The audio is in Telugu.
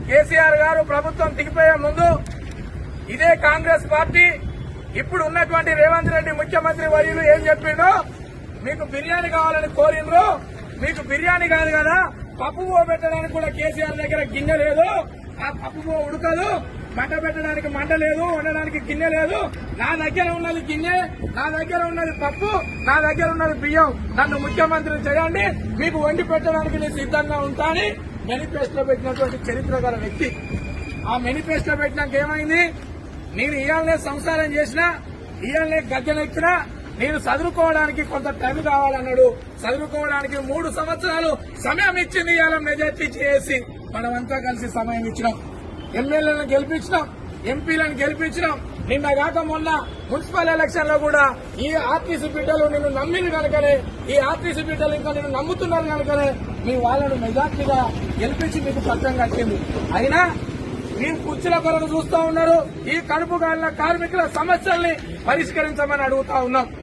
కేసీఆర్ గారు ప్రభుత్వం దిగిపోయే ముందు ఇదే కాంగ్రెస్ పార్టీ ఇప్పుడు ఉన్నటువంటి రేవంత్ రెడ్డి ముఖ్యమంత్రి వర్యులు ఏం చెప్పిండో, మీకు బిర్యానీ కావాలని కోరిండ్రు, మీకు బిర్యానీ కాదు కదా పప్పు పెట్టడానికి కూడా కేసీఆర్ దగ్గర గిన్నె లేదు, ఆ పప్పు ఉడకదు, మంట పెట్టడానికి మంట లేదు, వండడానికి గిన్నె లేదు, నా దగ్గర ఉన్నది గిన్నె, నా దగ్గర ఉన్నది పప్పు, నా దగ్గర ఉన్నది బియ్యం, నన్ను ముఖ్యమంత్రి చేయండి, మీకు వండి పెట్టడానికి నేను సిద్ధంగా ఉంటానని మేనిఫెస్టో పెట్టినటువంటి చరిత్ర గల వ్యక్తి. ఆ మేనిఫెస్టో పెట్టినాక ఏమైంది? నేను ఇవాళనే సంసారం చేసినా, ఇవాళనే గద్దెనెక్కినా, నేను చదువుకోవడానికి కొంత టైం కావాలన్నాడు. చదువుకోవడానికి 3 సంవత్సరాలు సమయం ఇచ్చింది. ఇవాళ మెజార్టీ చేసి మనమంతా కలిసి సమయం ఇచ్చినాం, ఎమ్మెల్యేలను గెలిపించినాం, ఎంపీలను గెలిపించినాం. నిన్న కాక మొన్న మున్సిపల్ ఎలక్షన్ లో కూడా ఈ ఆర్టీసీ బిడ్డలు నిన్ను నమ్మిన కనుకనే, ఈ ఆర్టీసీ బిడ్డలు ఇంకా నిన్ను నమ్ముతున్నారు కనుకనే మీ వాళ్ళను మెజార్టీగా గెలిపించి మీకు పట్టం కట్టింది. అయినా మీరు కుర్చీల కొరకు చూస్తా ఉన్నారు. ఈ కడుపు కాలిన కార్మికుల సమస్యల్ని పరిష్కరించమని అడుగుతా ఉన్నాం.